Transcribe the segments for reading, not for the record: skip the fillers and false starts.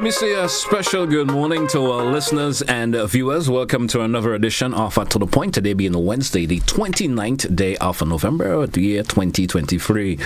me say a special good morning to our listeners and viewers. Welcome to another edition of To The Point. Today being Wednesday, the 29th day of November, the year 2023.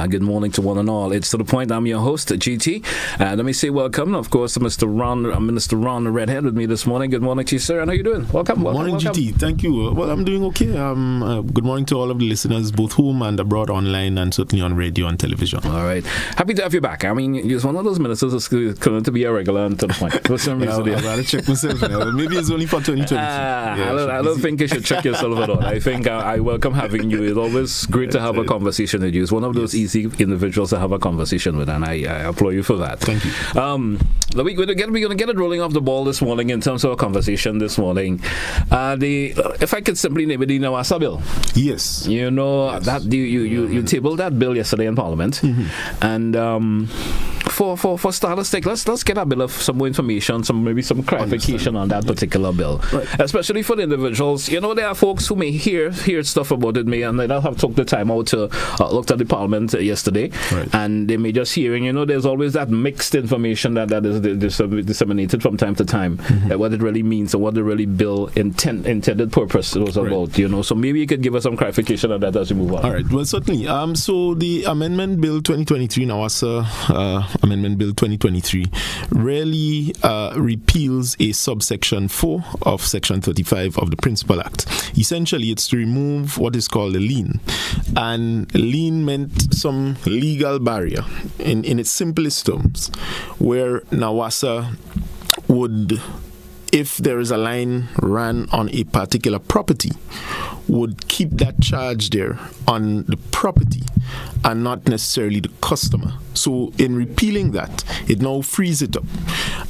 Good morning to one and all. It's To The Point. I'm your host, GT. Let me say welcome, of course, to Minister Ron Redhead with me this morning. Good morning to you, sir. And how you doing? Welcome. Good morning, GT. Thank you. Well, I'm doing okay. Good morning to all of the listeners, both home and abroad, online, and certainly on radio and television. All right. Happy to have you back. I mean, you're one of those ministers that's going to be a regular and To The Point. For some reason, I've got to check myself. Maybe it's only for 2022. I don't think you should check yourself at all. I think I welcome having you. It's always great to have a conversation with you. It's one of those easy individuals to have a conversation with, and I applaud you for that. Thank you. We're going to get it rolling off the ball this morning in terms of a conversation this morning. If I could simply name it, the Nawasa bill. Yes. You know, that you tabled that bill yesterday in Parliament, and for starters' sake, let's get a bit of some more information, maybe some clarification on that particular bill, right. Especially for the individuals. You know, there are folks who may hear stuff about it, and they don't have took the time out to look at the Parliament yesterday, right. And they may just hearing. You know, there's always that mixed information that is disseminated from time to time, what it really means and what the really bill intended purpose was about. Right. You know, so maybe you could give us some clarification on that as we move on. All right. Well, certainly. So the Amendment Bill 2023, Nawasa Amendment Bill 2023, really repeals a subsection 4 of Section 35 of the Principal Act. Essentially, it's to remove what is called a lien. And lien meant some legal barrier, in its simplest terms, where Nawasa would, if there is a line ran on a particular property, would keep that charge there on the property and not necessarily the customer. So in repealing that, it now frees it up.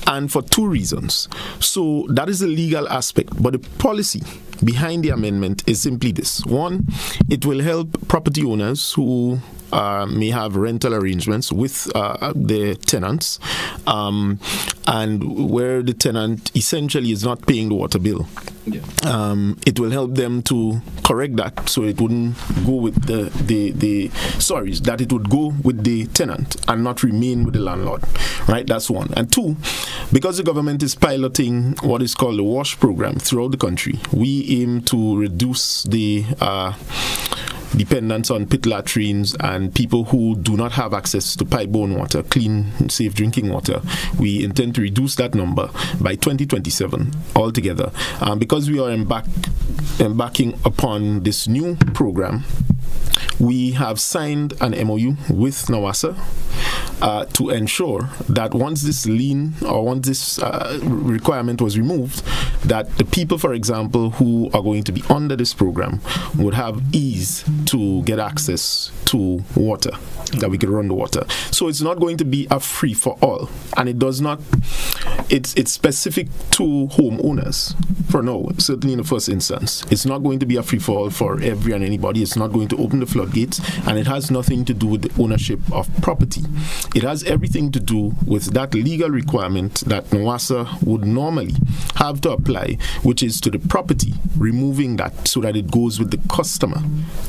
And for two reasons. So that is the legal aspect. But the policy behind the amendment is simply this. One, it will help property owners who may have rental arrangements with their tenants, and where the tenant essentially is not paying the water bill. Yeah. It will help them to correct that, so it wouldn't go with that it would go with the tenant and not remain with the landlord. Right, that's one. And two, because the government is piloting what is called the WASH program throughout the country, we aim to reduce the dependence on pit latrines and people who do not have access to pipe-borne water, clean, safe drinking water. We intend to reduce that number by 2027 altogether. Because we are embarking upon this new program, we have signed an MOU with Nawasa to ensure that once this lien or once this requirement was removed, that the people, for example, who are going to be under this program would have ease to get access to water, that we could run the water. So it's not going to be a free for all, and it's specific to homeowners for now, certainly in the first instance. It's not going to be a free for all for every and anybody. It's not going to open the floodgates, and it has nothing to do with the ownership of property. It has everything to do with that legal requirement that Nawasa would normally have to apply, which is to the property, removing that so that it goes with the customer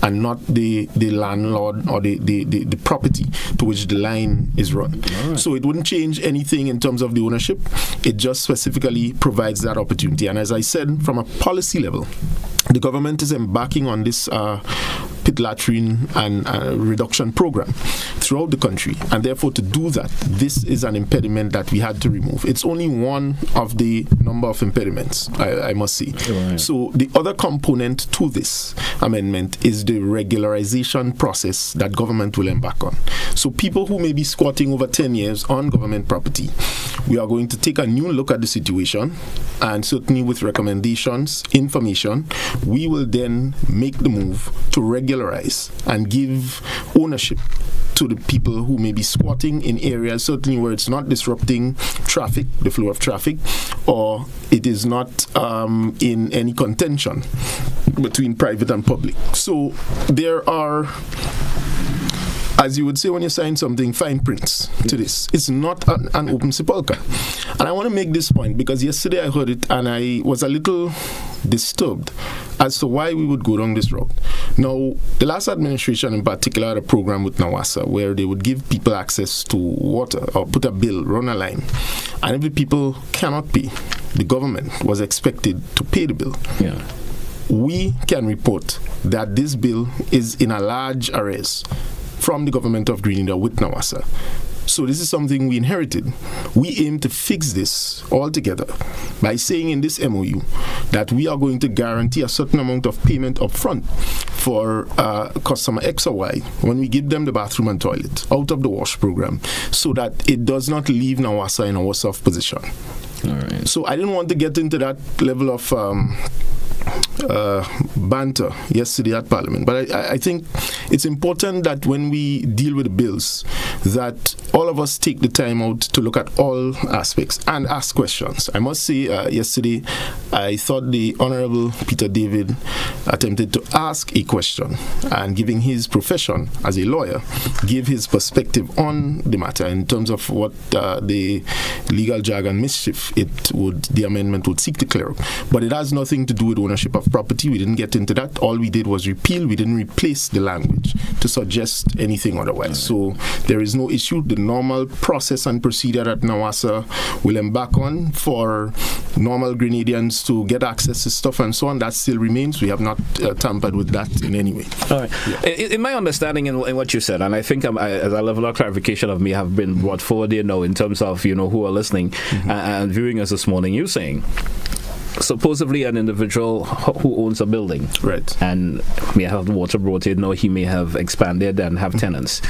and not the landlord or the property to which the line is run. Right. So it wouldn't change anything in terms of the ownership. It just specifically provides that opportunity. And as I said, from a policy level, the government is embarking on this pit latrine and reduction program throughout the country, and therefore to do that, this is an impediment that we had to remove. It's only one of the number of impediments, I must say. Right. So the other component to this amendment is the regularization process that government will embark on. So people who may be squatting over 10 years on government property, we are going to take a new look at the situation, and certainly with recommendations, information, we will then make the move to regularize and give ownership to the people who may be squatting in areas certainly where it's not disrupting traffic, the flow of traffic, or it is not in any contention between private and public. So there are as you would say when you sign something, fine prints to this. It's not an open sepulchre. And I want to make this point because yesterday I heard it and I was a little disturbed as to why we would go down this route. Now, the last administration in particular had a program with NAWASA where they would give people access to water or put a bill, run a line. And if the people cannot pay, the government was expected to pay the bill. Yeah. We can report that this bill is in a large arrears from the government of Grenada with NAWASA. So this is something we inherited. We aim to fix this altogether by saying in this MOU that we are going to guarantee a certain amount of payment up front for customer X or Y when we give them the bathroom and toilet out of the WASH program so that it does not leave NAWASA in a worse off position. All right. So I didn't want to get into that level of banter yesterday at Parliament, but I think it's important that when we deal with the bills that all of us take the time out to look at all aspects and ask questions. I must say yesterday I thought the Honourable Peter David attempted to ask a question and giving his profession as a lawyer gave his perspective on the matter in terms of what the legal jargon mischief the amendment would seek to clear up. But it has nothing to do with ownership of property. We didn't get into that. All we did was repeal. We didn't replace the language to suggest anything otherwise. Right. So there is no issue. The normal process and procedure that NAWASA will embark on for normal Grenadians to get access to stuff and so on, that still remains. We have not tampered with that in any way. All right. Yeah. In my understanding in what you said, and I think as a level of clarification of me have been brought forward here now in terms of who are listening and viewing us this morning, you're saying supposedly an individual who owns a building, right, and may have water brought in, or he may have expanded and have tenants.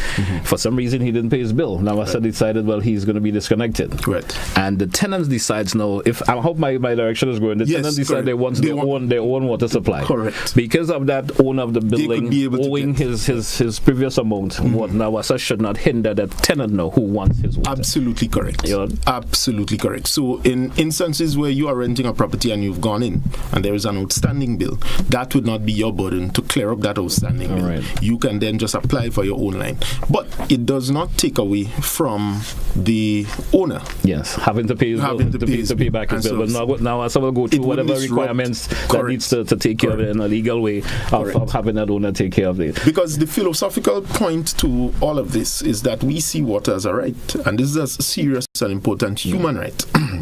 For some reason, he didn't pay his bill. Now, I decided, well, he's going to be disconnected. Right. And the tenant decides, no, if I hope my direction is going, the tenant decides they want their own water supply. Correct. Because of that, owner of the building owing his previous amount, what NAWASA should not hinder that tenant know who wants his water. Absolutely correct. Absolutely correct. So, in instances where you are renting a property and you've gone in and there is an outstanding bill, that would not be your burden to clear up that outstanding bill. Right. You can then just apply for your own line. But it does not take away from the owner. Yes, having to pay his bill, to pay back his bill. But now I will go through whatever requirements that needs to take care of it in a legal way of having that owner take care of it. Because the philosophical point to all of this is that we see water as a right, and this is a serious and important human right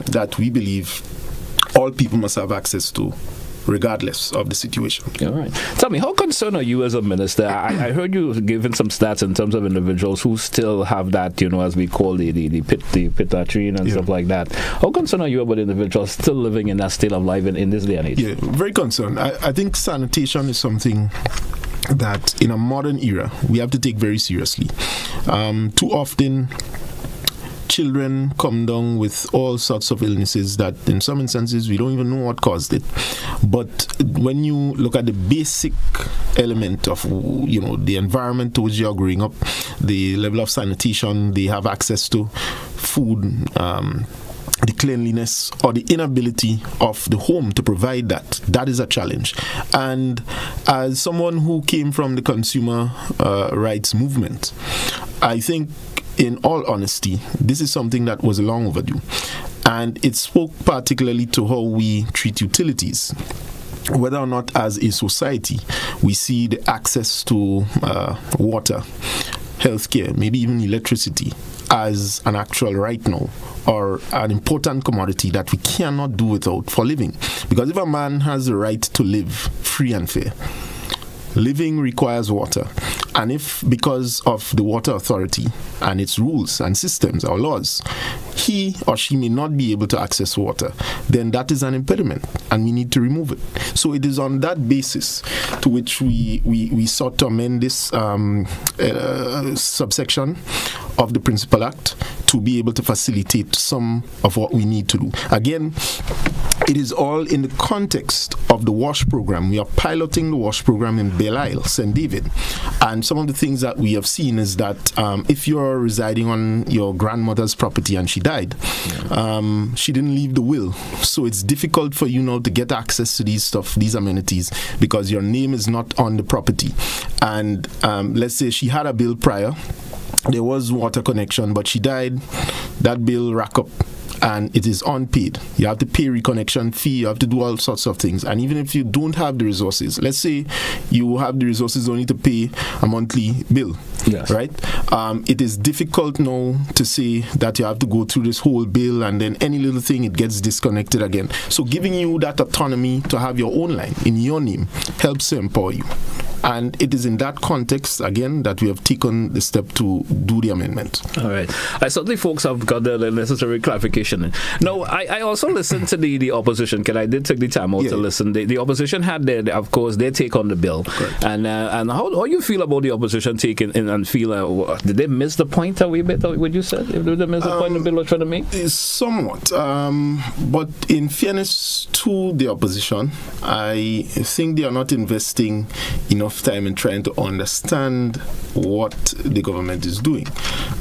that we believe all people must have access to, regardless of the situation. All right. Tell me, how concerned are you as a minister? I heard you giving some stats in terms of individuals who still have that, as we call the pit latrine and stuff like that. How concerned are you about individuals still living in that state of life in this day and age? Yeah, very concerned. I think sanitation is something that in a modern era we have to take very seriously. Too often children come down with all sorts of illnesses that in some instances we don't even know what caused it. But when you look at the basic element of the environment to which you are growing up, the level of sanitation they have access to, food, the cleanliness or the inability of the home to provide that is a challenge. And as someone who came from the consumer rights movement, I think in all honesty, this is something that was long overdue. And it spoke particularly to how we treat utilities. Whether or not as a society we see the access to water, healthcare, maybe even electricity as an actual right now or an important commodity that we cannot do without for living. Because if a man has the right to live free and fair, living requires water. And if, because of the Water Authority and its rules and systems or laws, he or she may not be able to access water, then that is an impediment and we need to remove it. So it is on that basis to which we sought to amend this subsection of the Principal Act to be able to facilitate some of what we need to do. Again, it is all in the context of the WASH program. We are piloting the WASH program in Belle Isle, St. David. And some of the things that we have seen is that if you're residing on your grandmother's property and she died, she didn't leave the will. So it's difficult for you now to get access to these amenities, because your name is not on the property. And let's say she had a bill prior, there was water connection, but she died, that bill rack up, and it is unpaid. You have to pay reconnection fee, you have to do all sorts of things. And even if you don't have the resources, let's say you have the resources only to pay a monthly bill, right? It is difficult now to say that you have to go through this whole bill and then any little thing, it gets disconnected again. So giving you that autonomy to have your own line in your name helps to empower you. And it is in that context, again, that we have taken the step to do the amendment. All right. I certainly folks have got the necessary clarification. Now, I also listened to the opposition, because I did take the time out to listen. The opposition had, of course, their take on the bill. Correct. And how you feel about the opposition taking and feel, did they miss the point a wee bit, would you say? Did they miss the point the bill was trying to make? Somewhat. But in fairness to the opposition, I think they are not investing enough time in trying to understand what the government is doing.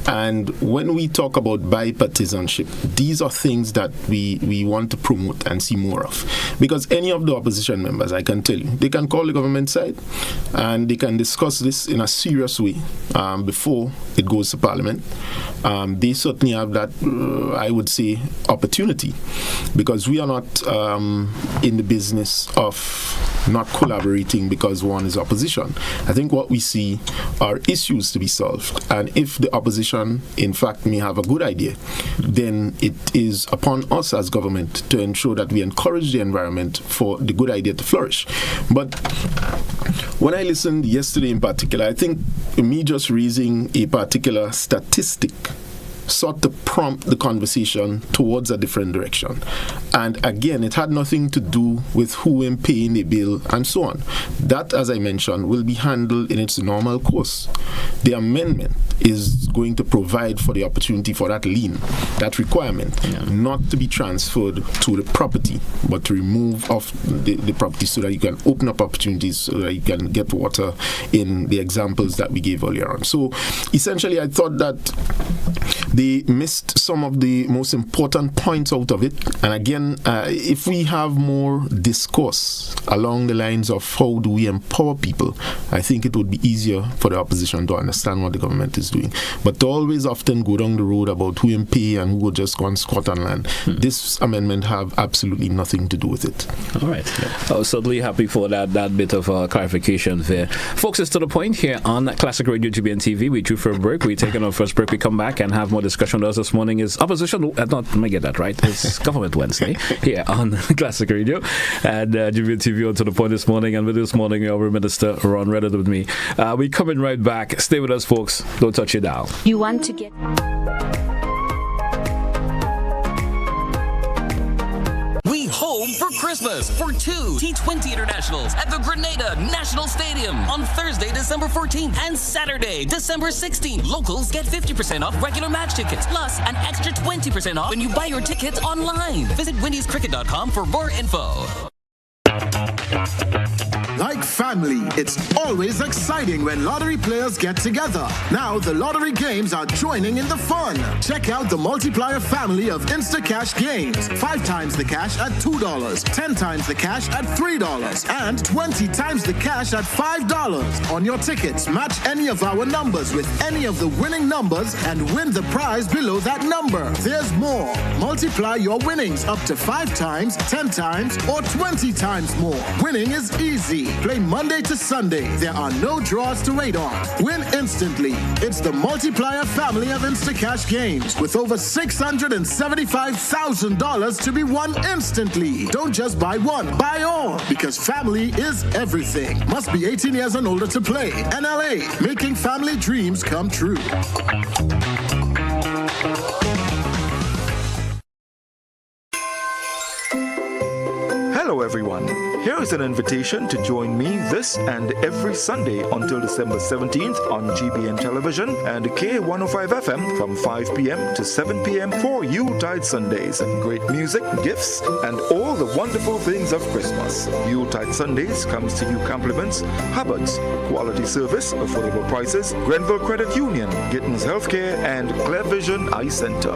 And when we talk about bipartisanship, these are things that we want to promote and see more of. Because any of the opposition members, I can tell you, they can call the government side and they can discuss this in a serious way before it goes to Parliament. They certainly have that, I would say, opportunity, because we are not in the business of not collaborating because one is opposition. I think what we see are issues to be solved, and if the opposition in fact may have a good idea, then it is upon us as government to ensure that we encourage the environment for the good idea to flourish. But when I listened yesterday in particular, I think me just raising a particular statistic sought to prompt the conversation towards a different direction. And again, it had nothing to do with who is paying the bill and so on. That, as I mentioned, will be handled in its normal course. The amendment is going to provide for the opportunity for that lien, that requirement, not to be transferred to the property, but to remove off the property so that you can open up opportunities, so that you can get water in the examples that we gave earlier on. So essentially, I thought that they missed some of the most important points out of it. And again, if we have more discourse along the lines of how do we empower people, I think it would be easier for the opposition to understand what the government is doing. But to always often go down the road about who in pay and who will just go and squat on land, this amendment have absolutely nothing to do with it. All right. I was certainly happy for that bit of clarification there. Folks, it's to the point here on Classic Radio GBN TV. We drew for a break. We take our first break. We come back and have more discussion with us this morning. Is opposition, let me get that right, it's Government Wednesday here on Classic Radio and GBN TV on To The Point this morning. And with this morning, our Minister Ron Redhead with me. We coming right back. Stay with us, folks. Don't touch it down. You want to get... Home for Christmas for 2 T20 internationals at the Grenada National Stadium on Thursday, December 14th and Saturday, December 16th. Locals get 50% off regular match tickets, plus an extra 20% off when you buy your tickets online. Visit windiescricket.com for more info. Like family, it's always exciting when lottery players get together. Now the lottery games are joining in the fun. Check out the multiplier family of Instacash games. 5 times the cash at $2, 10 times the cash at $3, and 20 times the cash at $5. On your tickets, match any of our numbers with any of the winning numbers and win the prize below that number. There's more. Multiply your winnings up to 5 times, 10 times, or 20 times more. Winning is easy. Play Monday to Sunday. There are no draws to wait on. Win instantly. It's the multiplier family of Instacash games with over $675,000 to be won instantly. Don't just buy one, buy all, because family is everything. Must be 18 years and older to play. NLA, making family dreams come true. Hello everyone. Here is an invitation to join me this and every Sunday until December 17th on GBN Television and K105 FM from 5 p.m. to 7 p.m. for Yuletide Sundays. Great music, gifts, and all the wonderful things of Christmas. Yuletide Sundays comes to you compliments Hubbard's, quality service, affordable prices, Grenville Credit Union, Gittins Healthcare, and Clear Vision Eye Center.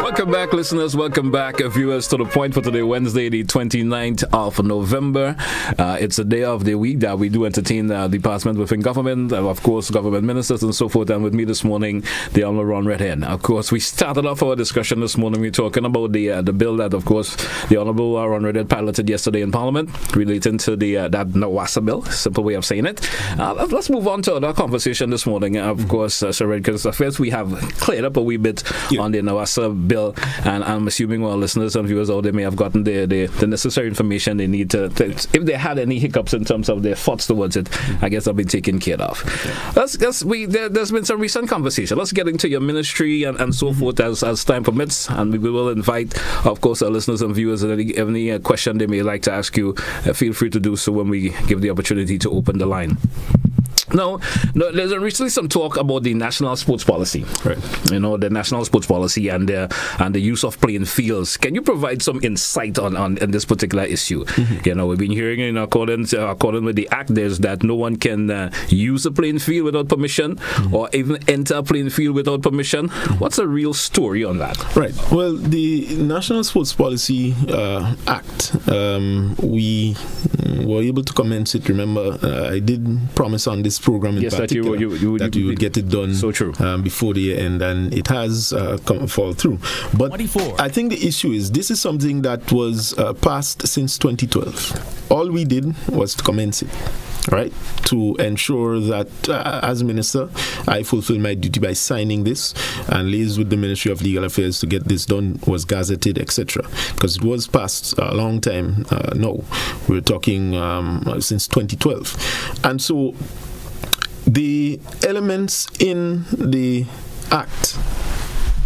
Welcome back, listeners. Welcome back, viewers, to The Point for today, Wednesday, the 29th of November. It's a day of the week that we do entertain departments within government, of course, government ministers and so forth. And with me this morning, the Honorable Redhead. Of course, we started off our discussion this morning. We're talking about the bill that, of course, the Honorable Redhead piloted yesterday in Parliament relating to that NAWASA bill, simple way of saying it. Let's move on to our conversation this morning. Of course, Sir Red, because first we have cleared up a wee bit on the NAWASA bill, and I'm assuming our listeners and viewers out there may have gotten the necessary information they need to if they had any hiccups in terms of their thoughts towards it, I guess they'll be taken care of. There's been some recent conversation. Let's get into your ministry and so forth as time permits, and we will invite, of course, our listeners and viewers, any question they may like to ask you, feel free to do so when we give the opportunity to open the line. Now, there's recently some talk about the national sports policy. Right. You know, the national sports policy and the use of playing fields. Can you provide some insight on this particular issue? Mm-hmm. You know, we've been hearing in accordance with the act, there's that no one can use a playing field without permission, mm-hmm. or even enter a playing field without permission. Mm-hmm. What's the real story on that? Right. Well, the National Sports Policy Act, we were able to commence it. Remember, I did promise on this program in particular that we would get it done so true. Before the end, and it has fall through. But 24. I think the issue is this is something that was passed since 2012. All we did was to commence it, right, to ensure that as minister I fulfill my duty by signing this and liaise with the Ministry of Legal Affairs to get this done, was gazetted, etc., because it was passed a long time now. We're talking since 2012, and so the elements in the act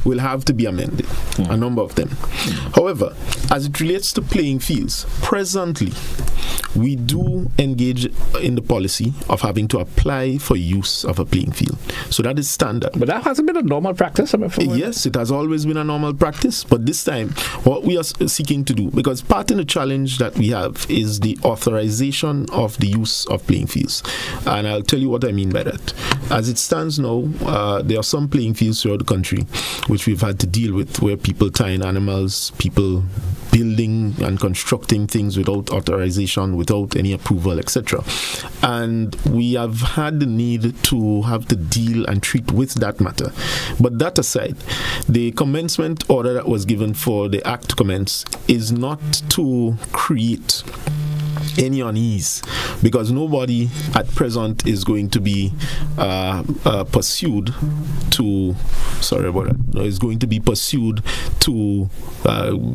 will have to be amended, a number of them. However, as it relates to playing fields, presently we do engage in the policy of having to apply for use of a playing field. So that is standard. But that hasn't been a normal practice? Yes, it has always been a normal practice, but this time what we are seeking to do, because part of the challenge that we have is the authorization of the use of playing fields. And I'll tell you what I mean by that. As it stands now, there are some playing fields throughout the country which we've had to deal with, where people tying animals, people building and constructing things without authorization, without any approval, etc. And we have had the need to have to deal and treat with that matter. But that aside, the commencement order that was given for the act to commence is not to create any unease, because nobody at present is going to be pursued to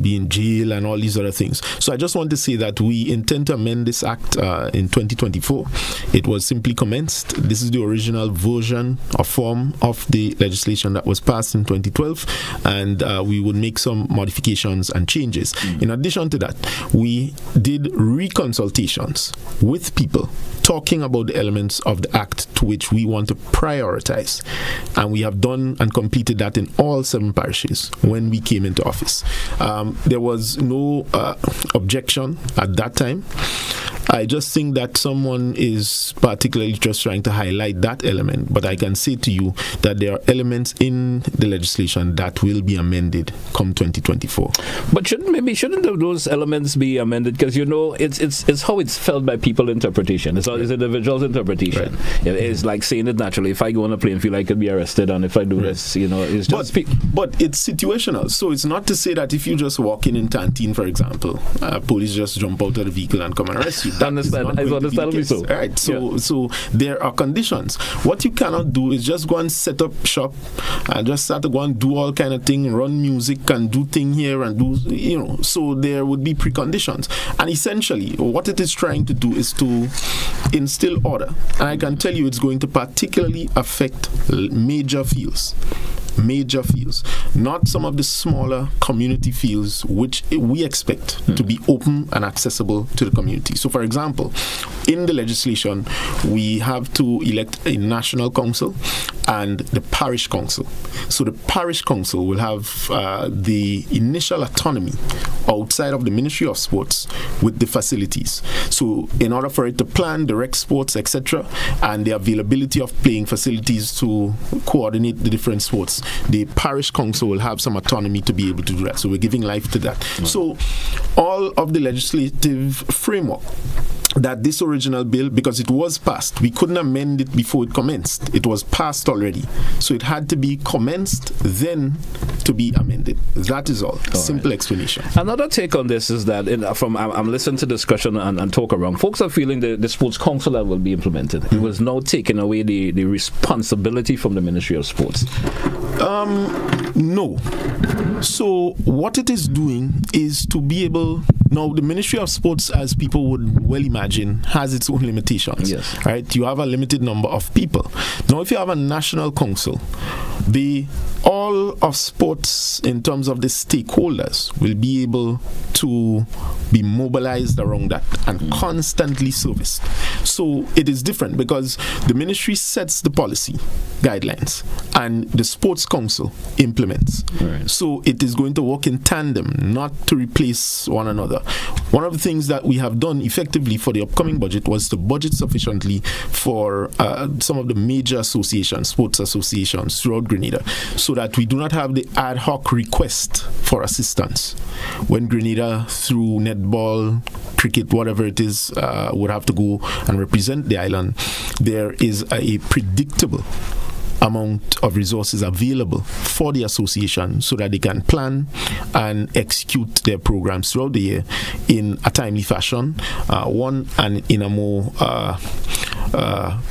be in jail and all these other things. So I just want to say that we intend to amend this act in 2024. It was simply commenced. This is the original version or form of the legislation that was passed in 2012, and we would make some modifications and changes. In addition to that, we did reconsultation consultations with people, talking about the elements of the act to which we want to prioritize. And we have done and completed that in all 7 parishes when we came into office. There was no objection at that time. I just think that someone is particularly just trying to highlight that element, but I can say to you that there are elements in the legislation that will be amended come 2024. But shouldn't those elements be amended? Because it's how it's felt by people interpretation. It's individual's interpretation. Right. It's like saying it naturally. If I go on a plane, feel like I could be arrested, and if I do this, it's just. But it's situational. So it's not to say that if you just walk in Tantine, for example, police just jump out of the vehicle and come and arrest you. So. Right. So there are conditions. What you cannot do is just go and set up shop and just start to go and do all kind of thing, run music and do thing here and do, so there would be preconditions. And essentially what it is trying to do is to instill order. And I can tell you it's going to particularly affect major fields, not some of the smaller community fields which we expect to be open and accessible to the community. So for example, in the legislation we have to elect a national council and the parish council. So the parish council will have the initial autonomy outside of the Ministry of Sports with the facilities. So in order for it to plan, direct sports, etc., and the availability of playing facilities to coordinate the different sports, the parish council will have some autonomy to be able to do that. So we're giving life to that. Mm-hmm. So all of the legislative framework that this original bill, because it was passed, we couldn't amend it before it commenced. It was passed already. So it had to be commenced, then to be amended. That is all. Simple explanation. Another take on this is that I'm listening to discussion and talk around. Folks are feeling the sports council that will be implemented. It was now taking away the responsibility from the Ministry of Sports. No. So what it is doing is to be able. Now, the Ministry of Sports, as people would well imagine, has its own limitations. Yes. Right? You have a limited number of people. Now, if you have a national council, all of sports in terms of the stakeholders will be able to be mobilized around that and constantly serviced. So it is different because the ministry sets the policy guidelines and the sports council implements. Right. So it is going to work in tandem, not to replace one another. One of the things that we have done effectively for the upcoming budget was to budget sufficiently for some of the major associations, sports associations throughout Grenada, so that we do not have the ad hoc request for assistance when Grenada, through netball, cricket, whatever it is, would have to go and represent the island. There is a predictable amount of resources available for the association so that they can plan and execute their programs throughout the year in a timely fashion, and in a more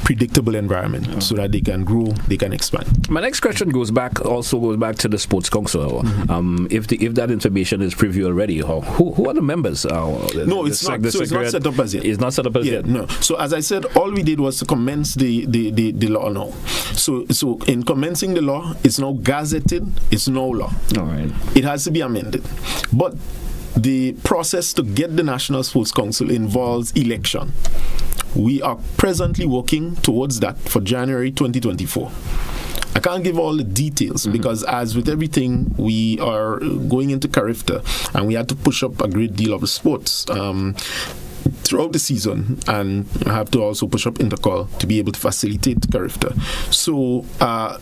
predictable environment, so that they can grow, they can expand. My next question goes back to the Sports Council. If that information is preview already, who are the members? No, it's not. So it's not set up as yet. It's not set up as yet. No. So as I said, all we did was to commence the law now. So in commencing the law, it's now gazetted. It's no law. All right. It has to be amended, but the process to get the National Sports Council involves election. We are presently working towards that for January 2024. I can't give all the details because, as with everything, we are going into Carifta and we had to push up a great deal of the sports throughout the season, and have to also push up Intercall to be able to facilitate Carifta. So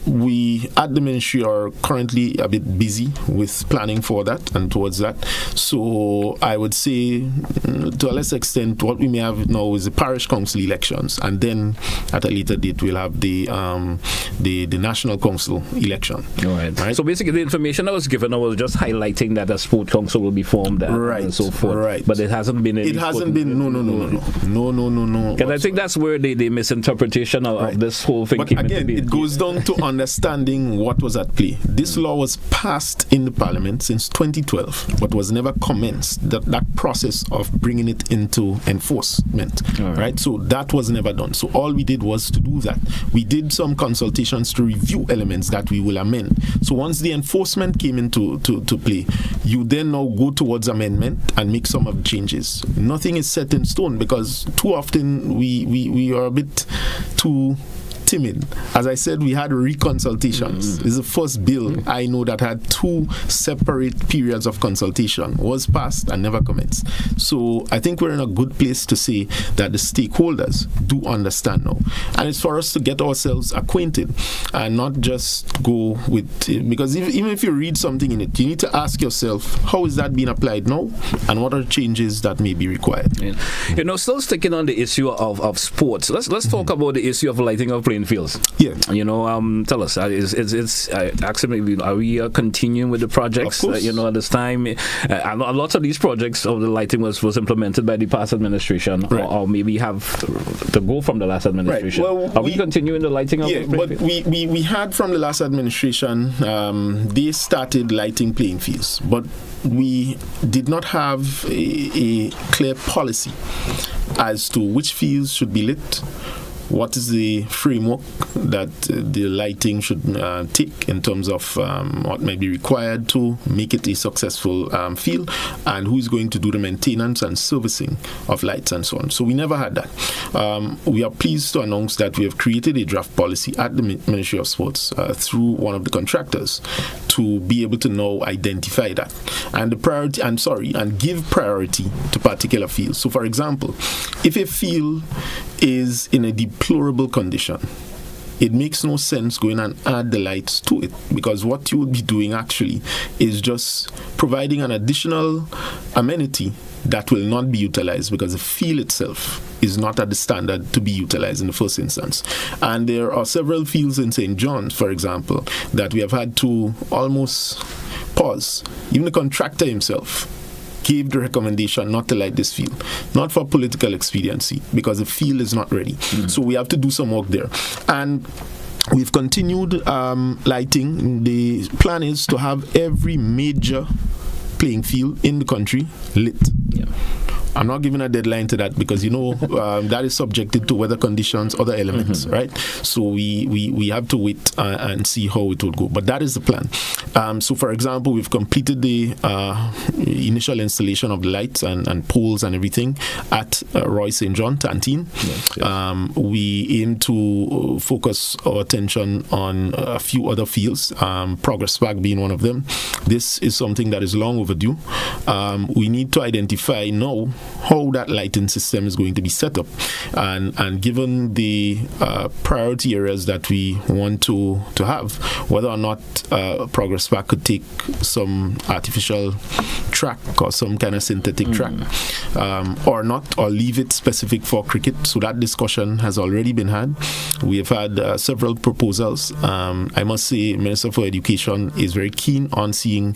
we at the ministry are currently a bit busy with planning for that and towards that. So I would say, to a lesser extent, what we may have now is the parish council elections, and then at a later date we'll have the national council election. All right. So basically, the information I was given, I was just highlighting that a sport council will be formed and so forth. Right. But it hasn't been. No. Because I think that's where the misinterpretation of this whole thing came into being. It goes down to understanding what was at play. This law was passed in the Parliament since 2012, but was never commenced. That process of bringing it into enforcement, right? So that was never done. So all we did was to do that. We did some consultations to review elements that we will amend. So once the enforcement came into play, you then now go towards amendment and make some of the changes. Nothing is set in stone, because too often we are a bit too timid. As I said, we had reconsultations. This is the first bill I know that had 2 separate periods of consultation, was passed and never commenced. So I think we're in a good place to say that the stakeholders do understand now. And it's for us to get ourselves acquainted and not just go with, because even if you read something in it, you need to ask yourself, how is that being applied now, and what are changes that may be required? Yeah. Still sticking on the issue of sports, let's talk about the issue of lighting of playing fields. Yeah. Tell us, actually, are we continuing with the projects? Of course. At this time, a lot of these projects of the lighting was implemented by the past administration, right. or maybe have to go from the last administration. Right. Well, are we continuing the lighting of playing but fields? we had from the last administration, they started lighting playing fields, but we did not have a clear policy as to which fields should be lit, what is the framework that the lighting should take in terms of what may be required to make it a successful field, and who is going to do the maintenance and servicing of lights and so on. So we never had that. We are pleased to announce that we have created a draft policy at the Ministry of Sports through one of the contractors to be able to now identify that and give priority to particular fields. So for example, if a field is in a deplorable condition, it makes no sense going and add the lights to it, because what you would be doing actually is just providing an additional amenity that will not be utilized, because the field itself is not at the standard to be utilized in the first instance. And there are several fields in St. John's, for example, that we have had to almost pause. Even the contractor himself gave the recommendation not to light this field, not for political expediency, because the field is not ready. So we have to do some work there. And we've continued lighting. The plan is to have every major playing field in the country lit. Yeah. I'm not giving a deadline to that, because that is subjected to weather conditions, other elements, right? So we have to wait and see how it will go. But that is the plan. So for example, we've completed the initial installation of the lights and poles and everything at Roy St. John, Tantine. Yes. We aim to focus our attention on a few other fields, Progress Park being one of them. This is something that is long overdue. We need to identify now how that lighting system is going to be set up, and given the priority areas that we want to have, whether or not Progress Park could take some artificial track or some kind of synthetic track, or not, or leave it specific for cricket. So that discussion has already been had. We have had several proposals. I must say, Minister for Education is very keen on seeing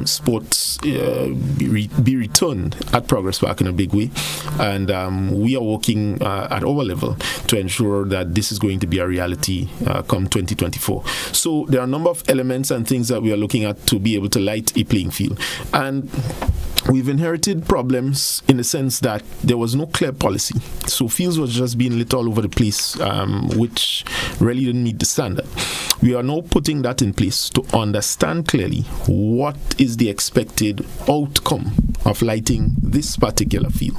sports be returned at Progress Park in a big way, and we are working at our level to ensure that this is going to be a reality come 2024. So there are a number of elements and things that we are looking at to be able to light a playing field, and we've inherited problems in the sense that there was no clear policy. So fields was just being lit all over the place, which really didn't meet the standard. We are now putting that in place to understand clearly what is the expected outcome of lighting this particular field.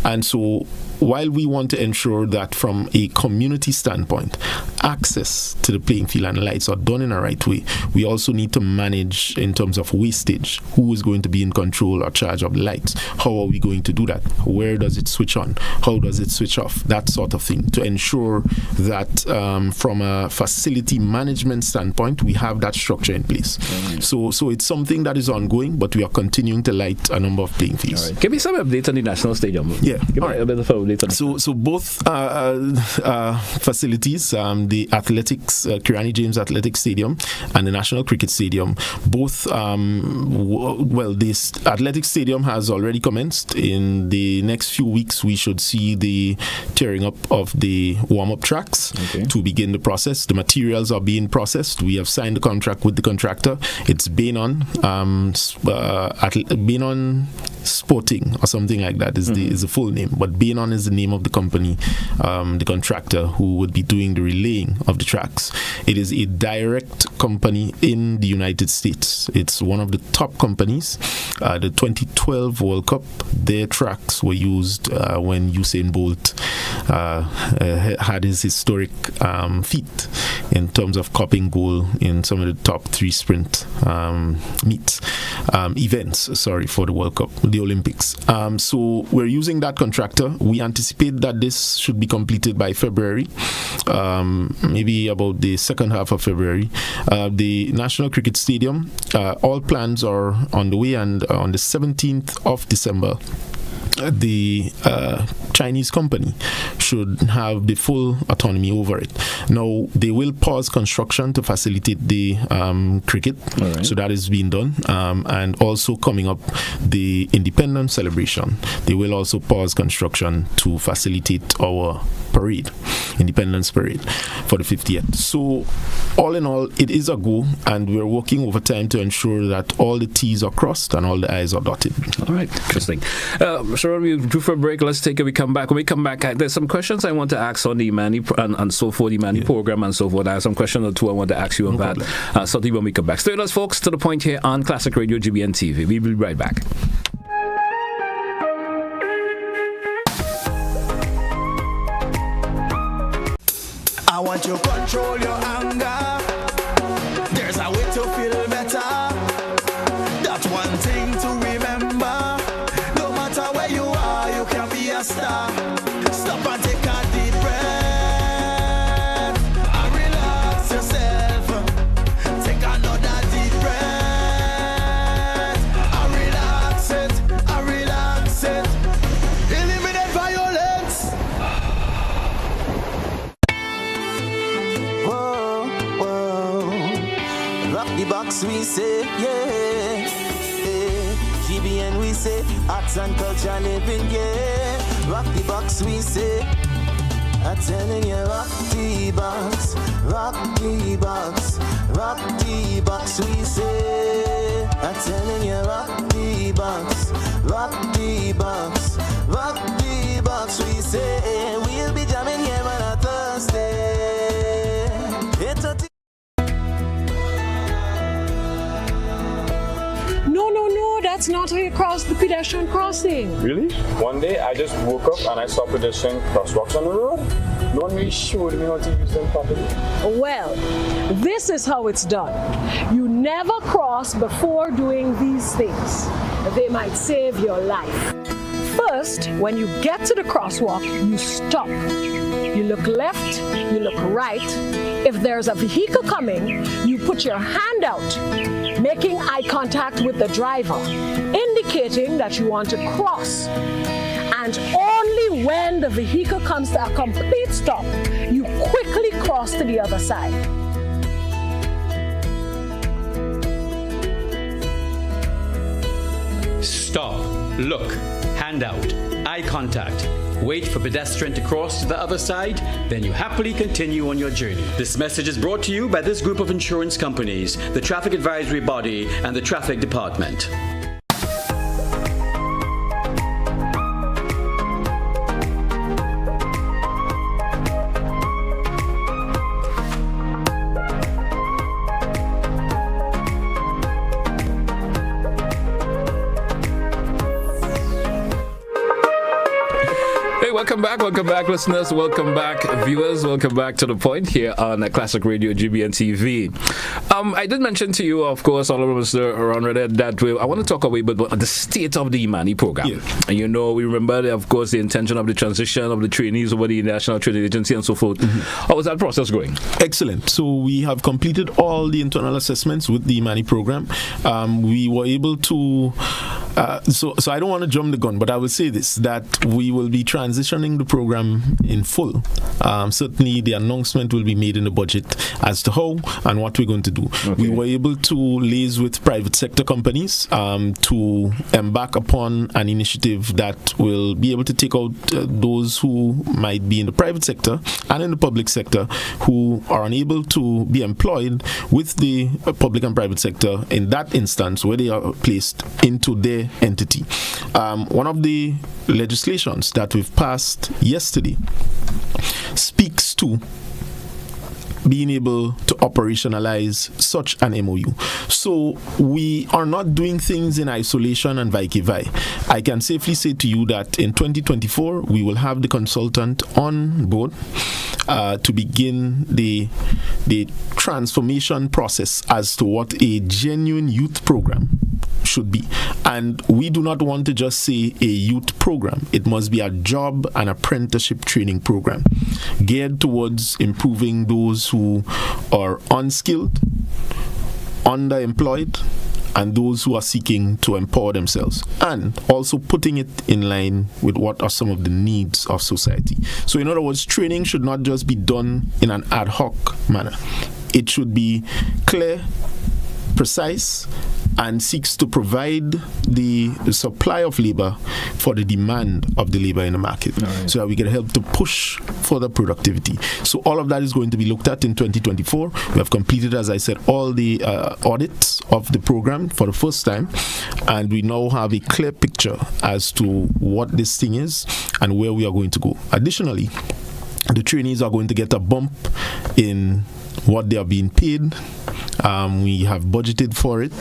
And so while we want to ensure that from a community standpoint, access to the playing field and lights are done in a right way, we also need to manage in terms of wastage. Who is going to be in control or charge of the lights? How are we going to do that? Where does it switch on? How does it switch off? That sort of thing, to ensure that from a facility management standpoint, we have that structure in place. So it's something that is ongoing, but we are continuing to light a number of playing fields. Right. Give me some updates on the National Stadium. Yeah. Give me a bit of updates on So both facilities, the athletics, Kirani James Athletic Stadium and the National Cricket Stadium, both, this athletic stadium has already commenced. In the next few weeks, we should see the tearing up of the warm-up tracks to begin the process. The materials are being processed. We have signed the contract with the contractor. It's Bainon Sporting or something like that is the full name. But Bainon is the name of the company, the contractor who would be doing the relaying of the tracks. It is a direct company in the United States. It's one of the top companies. The 2012 World Cup, their tracks were used when Usain Bolt had his historic feat in terms of copying goal in some of the top 3 sprint events for the World Cup, the Olympics. So we're using that contractor. We anticipate that this should be completed by February, maybe about the second half of February. The National Cricket Stadium, all plans are on the way, and on the 17th of December, the Chinese company should have the full autonomy over it. Now, they will pause construction to facilitate the cricket, so that is being done. And also coming up, the independence celebration, they will also pause construction to facilitate our parade, Independence Parade, for the 50th. So, all in all, it is a go, and we're working overtime to ensure that all the T's are crossed and all the I's are dotted. All right, interesting. So we do for a break. Let's take it. We come back. When we come back, there's some questions I want to ask on the Imani and so forth, the Imani program and so forth. I have some questions or two I want to ask you on that. Certainly when we come back. Stay with us, folks, to the point here on Classic Radio GBN TV. We'll be right back. I want you to control your anger. There's a way to feel better. That's one thing to remember. No matter where you are, you can be a star. Stop and take a deep breath and relax yourself. Take another deep breath and relax it, and relax it. Eliminate violence. Rock the box, we say, yeah. GBN, we say, arts and culture living, yeah. Rock the box, we say. I'm telling you, rock the box, rock the box, rock the box, we say. I'm telling you, rock the box, rock the box, rock the box, we say. We'll be jamming here on a Thursday. It's a No, that's not how you cross the pedestrian crossing. Really? One day I just woke up and I saw pedestrian crosswalks on the road. No one really showed me how to use them properly. Well, this is how it's done. You never cross before doing these things. They might save your life. First, when you get to the crosswalk, you stop. You look left, you look right. If there's a vehicle coming, you put your hand out, making eye contact with the driver, indicating that you want to cross. And only when the vehicle comes to a complete stop, you quickly cross to the other side. Stop, look, hand out, eye contact. Wait for pedestrian to cross to the other side, then you happily continue on your journey. This message is brought to you by this group of insurance companies, the Traffic Advisory Body, and the Traffic Department. Welcome back, listeners. Welcome back, viewers. Welcome back to The Point here on Classic Radio GBN TV. I did mention to you, of course, Honorable Mr. Ron Redhead, that I want to talk a bit about the state of the Imani program. Yeah. And you know, we remember, of course, the intention of the transition of the trainees over the National Training Agency and so forth. How is that process going? Excellent. So we have completed all the internal assessments with the Imani program. We were able to... So I don't want to jump the gun, but I will say this, that we will be transitioning the program in full. Certainly the announcement will be made in the budget as to how and what we're going to do. Okay. We were able to liaise with private sector companies to embark upon an initiative that will be able to take out those who might be in the private sector and in the public sector who are unable to be employed with the public and private sector in that instance where they are placed into their their entity. One of the legislations that we've passed yesterday speaks to being able to operationalize such an MOU. So we are not doing things in isolation and vice versa. I can safely say to you that in 2024, we will have the consultant on board to begin the transformation process as to what a genuine youth program should be. And we do not want to just say a youth program. It must be a job and apprenticeship training program geared towards improving those who are unskilled, underemployed, and those who are seeking to empower themselves, and also putting it in line with what are some of the needs of society. So in other words, training should not just be done in an ad hoc manner. It should be clear, precise, and seeks to provide the supply of labor for the demand of the labor in the market, so that we can help to push further productivity. So all of that is going to be looked at in 2024. We have completed, as I said, all the audits of the program for the first time, and we now have a clear picture as to what this thing is and where we are going to go. Additionally, the trainees are going to get a bump in what they are being paid. We have budgeted for it,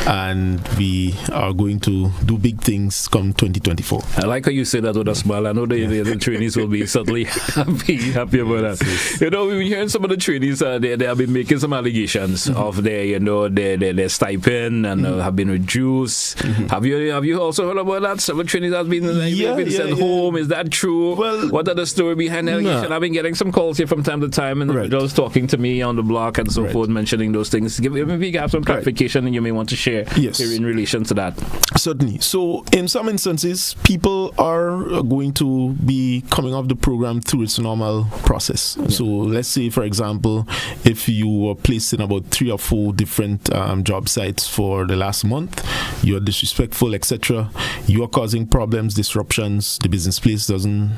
and we are going to do big things come 2024. I like how you say that with a smile. I know the trainees will be certainly happy about that. You know, we're hearing some of the trainees, they have been making some allegations of their stipend and have been reduced. Have you also heard about that? Some of the trainees have been sent home. Is that true? Well, what are the story behind the allegation? I've been getting some calls here from time to time, and individuals talking to me on the block and so forth, mentioning those things. Maybe you have some clarification and you may want to share here in relation to that. Certainly. So in some instances, people are going to be coming off the program through its normal process. So let's say, for example, if you were placed in about 3 or 4 different job sites for the last month, you're disrespectful, etc., you are causing problems, disruptions, the business place doesn't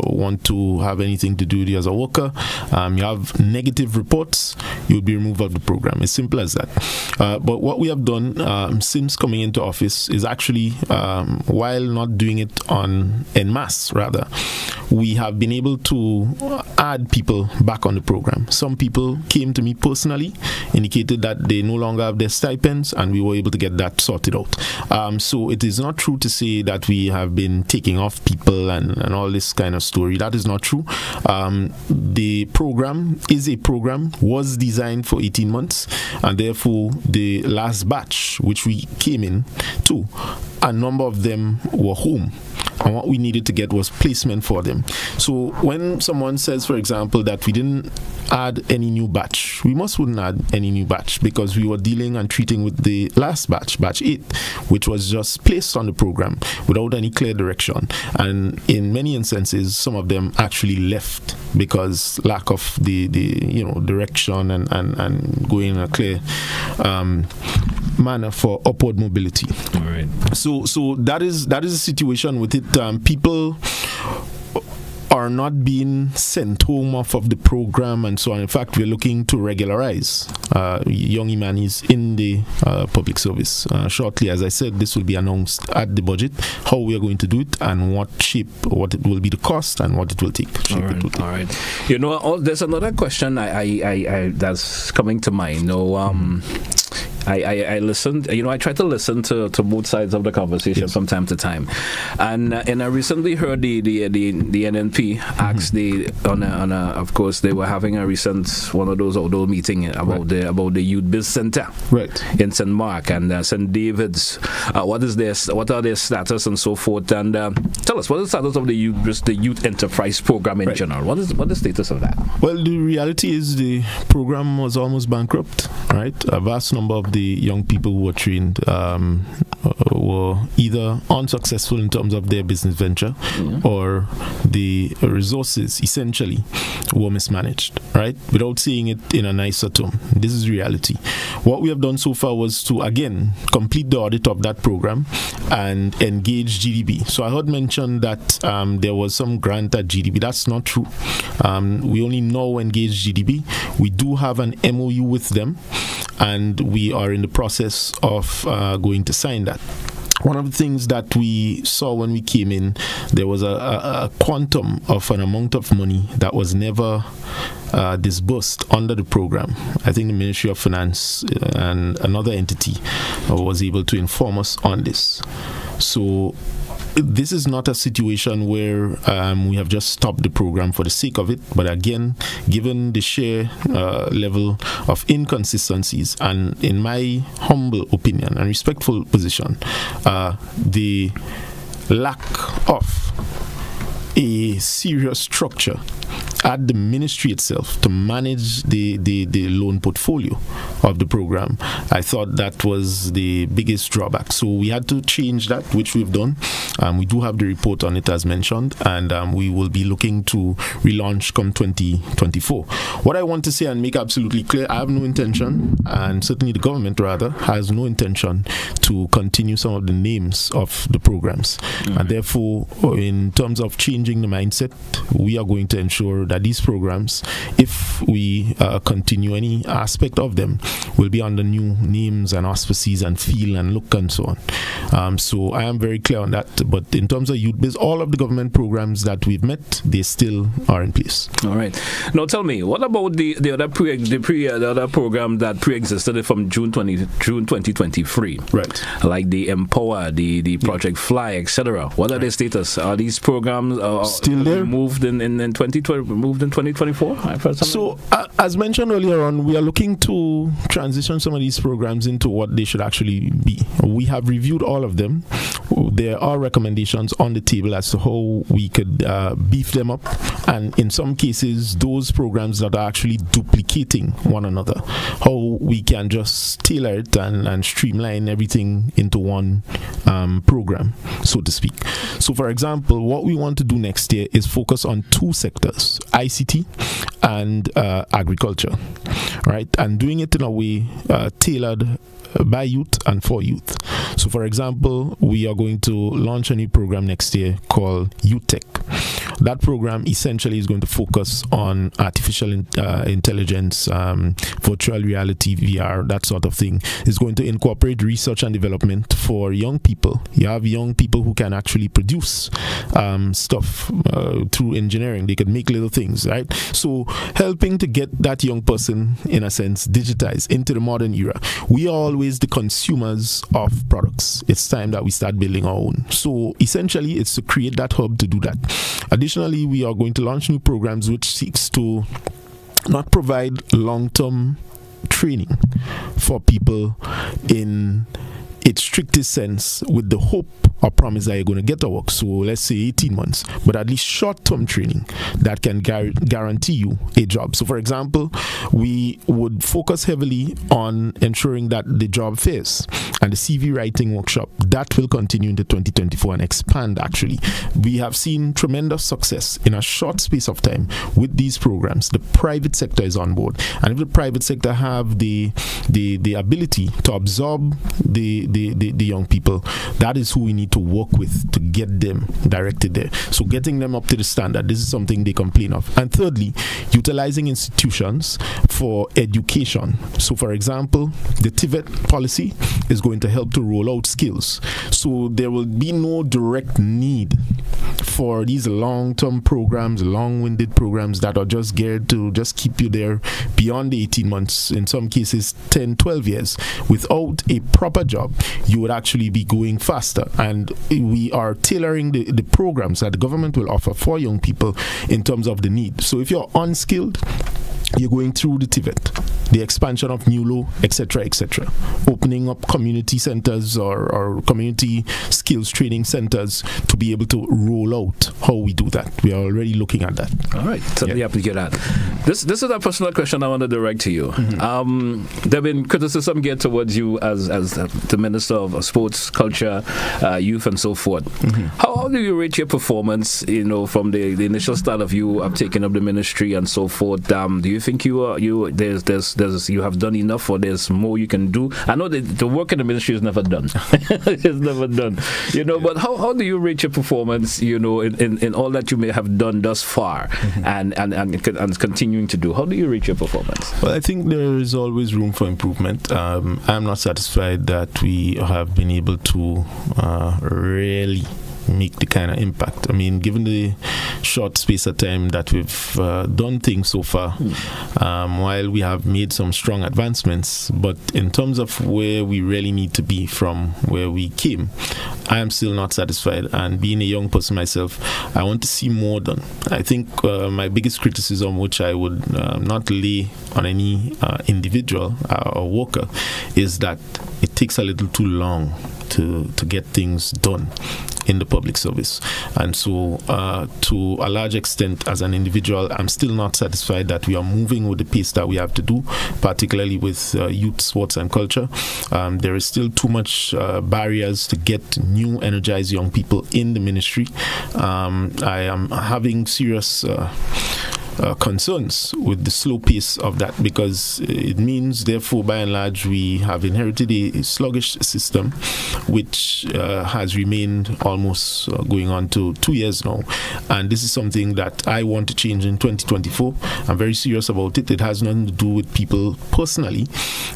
want to have anything to do with you as a worker, you have negative reports, you'll be removed of the program. It's simple as that. But what we have done since coming into office is actually, while not doing it en masse, rather, we have been able to add people back on the program. Some people came to me personally, indicated that they no longer have their stipends, and we were able to get that sorted out. So it is not true to say that we have been taking off people and all this kind of story. That is not true. The program was designed for 18 months, and therefore the last batch which we came in to, a number of them were home, and what we needed to get was placement for them. So when someone says, for example, that we didn't add any new batch, we wouldn't add any new batch, because we were dealing and treating with the last batch 8, which was just placed on the program without any clear direction, and in many instances some of them actually left because lack of the direction and going in a clear manner for upward mobility. All right. So that is the situation with it. People are not being sent home off of the program and so on. In fact, we're looking to regularize young Imanis in the public service. Shortly, as I said, this will be announced at the budget, how we are going to do it and what it will be the cost and what it will take. All right. You know, there's another question I that's coming to mind. I listened, I try to listen to both sides of the conversation from time to time, and I recently heard the NNP asked of course they were having a recent one of those outdoor meeting about the Youth Biz Center in St. Mark and St. David's. What are their status and so forth, and tell us what is the status of the Youth Enterprise Program in general. What is the status of that? Well, the reality is the program was almost bankrupt, right? A vast number of the young people who were trained were either unsuccessful in terms of their business venture, or the resources essentially were mismanaged, right? Without saying it in a nicer term, this is reality. What we have done so far was to again complete the audit of that program and engage GDB. So I heard mention that there was some grant at GDB. That's not true. We only now engage GDB. We do have an MOU with them, and we are in the process of going to sign that. one of the things that we saw when we came in, there was a quantum of an amount of money that was never disbursed under the program. I think the Ministry of Finance and another entity was able to inform us on this. So this is not a situation where we have just stopped the program for the sake of it, but again, given the sheer level of inconsistencies and, in my humble opinion and respectful position, the lack of a serious structure at the ministry itself to manage the loan portfolio of the program, I thought that was the biggest drawback. So we had to change that, which we've done. We do have the report on it as mentioned, and we will be looking to relaunch come 2024. What I want to say and make absolutely clear, I have no intention, and certainly the government rather, has no intention to continue some of the names of the programs. And therefore, in terms of changing the mindset, we are going to ensure that these programs, if we continue any aspect of them, will be under new names and auspices and feel and look and so on. So I am very clear on that. But in terms of youth biz, all of the government programs that we've met, they still are in place. All right. Now tell me, what about the other program that pre-existed from June 2023? Right. Like the Empower, the Project Fly, etc. What are their status? Are these programs still there? Moved in 2024? I've heard something. So, as mentioned earlier on, we are looking to transition some of these programs into what they should actually be. We have reviewed all of them. There are recommendations on the table as to how we could beef them up, and in some cases, those programs that are actually duplicating one another, how we can just tailor it and streamline everything into one program, so to speak. So, for example, what we want to do next year is focus on two sectors, ICT and agriculture, right? And doing it in a way tailored by youth and for youth. So, for example, we are going to launch a new program next year called Youth Tech. That program essentially is going to focus on artificial intelligence, virtual reality, VR, that sort of thing. It's going to incorporate research and development for young people. You have young people who can actually produce stuff through engineering. They can make little things, right? So helping to get that young person, in a sense, digitized into the modern era. We are always the consumers of products. It's time that we start building our own. So essentially, it's to create that hub to do that. Additionally, we are going to launch new programs which seeks to not provide long-term training for people in its strictest sense with the hope or promise that you're going to get a work. So let's say 18 months, but at least short-term training that can guarantee you a job. So for example, we would focus heavily on ensuring that the job fairs and the CV writing workshop, that will continue into 2024 and expand actually. We have seen tremendous success in a short space of time with these programs. The private sector is on board. And if the private sector have the ability to absorb the young people, that is who we need to work with to get them directed there. So getting them up to the standard, this is something they complain of. And thirdly, utilizing institutions for education. So for example, the TVET policy is going to help to roll out skills. So there will be no direct need for these long-term programs, long-winded programs that are just geared to just keep you there beyond the 18 months, in some cases 10, 12 years. Without a proper job, you would actually be going faster. And we are tailoring the programs that the government will offer for young people in terms of the need. So if you're unskilled, you're going through the TVET, the expansion of NULO, etc., etc. Opening up community centers or community skills training centers to be able to roll out how we do that. We are already looking at that. All right, certainly have to get that. This is a personal question I want to direct to you. Mm-hmm. There have been criticism geared towards you as the Minister of Sports, Culture, Youth, and so forth. Mm-hmm. How do you rate your performance? From the initial start of you taking up the ministry and so forth. Do you think there's you have done enough, or there's more you can do? I know that the work in the ministry is never done. It's never done, but how do you rate your performance, in all that you may have done thus far, and continuing to do? How do you rate your performance? Well, I think there is always room for improvement. I'm not satisfied that we have been able to really make the kind of impact. I mean, given the short space of time that we've done things so far, while we have made some strong advancements, but in terms of where we really need to be from where we came, I am still not satisfied. And being a young person myself, I want to see more done. I think my biggest criticism, which I would not lay on any individual or worker, is that it takes a little too long to get things done in the public service. And so to a large extent, as an individual, I'm still not satisfied that we are moving with the pace that we have to do, particularly with youth, sports and culture. There is still too much barriers to get new, energized young people in the ministry. I am having serious concerns with the slow pace of that, because it means, therefore, by and large, we have inherited a sluggish system which has remained almost going on to 2 years now. And this is something that I want to change in 2024. I'm very serious about it. It has nothing to do with people personally,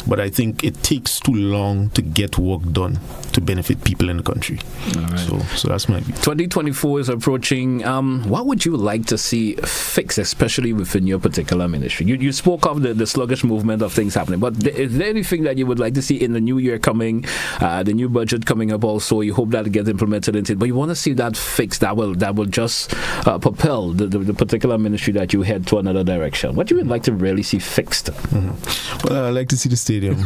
but I think it takes too long to get work done to benefit people in the country. All right. So that's my view. 2024 is approaching. What would you like to see fixed, especially within your particular ministry? You spoke of the sluggish movement of things happening, but is there anything that you would like to see in the new year coming, the new budget coming up also? You hope that it gets implemented into it, but you want to see that fixed, that will just propel the particular ministry that you head to another direction. What you would like to really see fixed? Well, I'd like to see the stadium.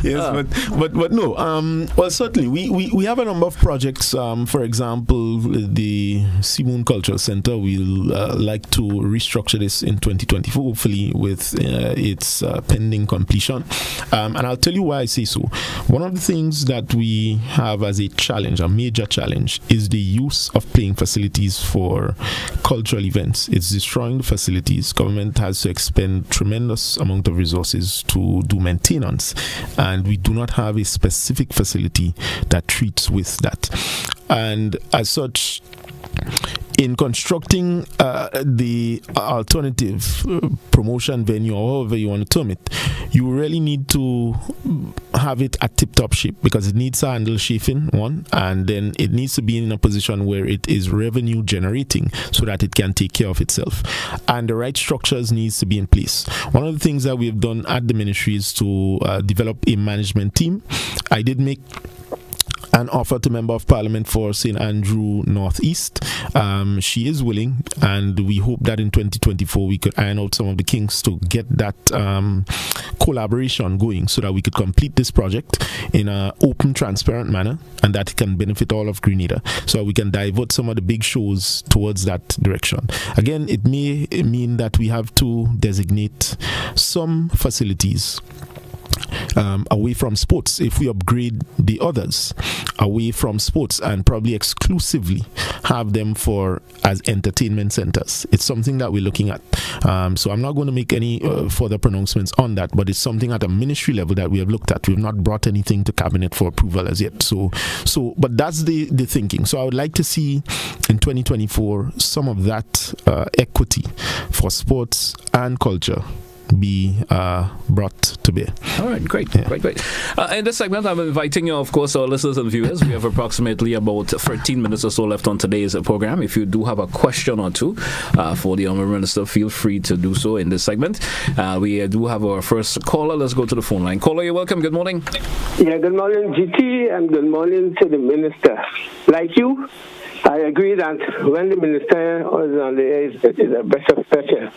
Yes, but no. Well, certainly we have a number of projects. For example, the Simon Cultural Center. We'll like to restructure this in 2024, hopefully with its pending completion. And I'll tell you why I say so. One of the things that we have as a challenge, a major challenge, is the use of playing facilities for cultural events. It's destroying the facilities. Government has to expend tremendous amount of resources to do maintenance, and we do not have a specific facility that treats with that. And as such, in constructing the alternative promotion venue, or however you want to term it, you really need to have it at tip-top shape, because it needs a handle chafing, one, and then it needs to be in a position where it is revenue generating so that it can take care of itself. And the right structures needs to be in place. One of the things that we've done at the ministry is to develop a management team. I did make an offer to Member of Parliament for St. Andrew Northeast. She is willing, and we hope that in 2024 we could iron out some of the kinks to get that collaboration going, so that we could complete this project in an open, transparent manner, and that it can benefit all of Grenada, so we can divert some of the big shows towards that direction. Again, it may mean that we have to designate some facilities away from sports. If we upgrade the others away from sports and probably exclusively have them as entertainment centers, it's something that we're looking at. So I'm not going to make any further pronouncements on that, but it's something at a ministry level that we have looked at. We've not brought anything to cabinet for approval as yet. But that's the thinking. So I would like to see in 2024 some of that equity for sports and culture be brought to bear. All right, great. In this segment, I'm inviting you, of course, our listeners and viewers. We have approximately about 13 minutes or so left on today's program. If you do have a question or two for the Honourable Minister, feel free to do so in this segment. We do have our first caller. Let's go to the phone line. Caller, you're welcome. Good morning. Yeah, good morning, GT, and good morning to the Minister. Like you, I agree that when the minister was on the air, it is a breath of fresh air.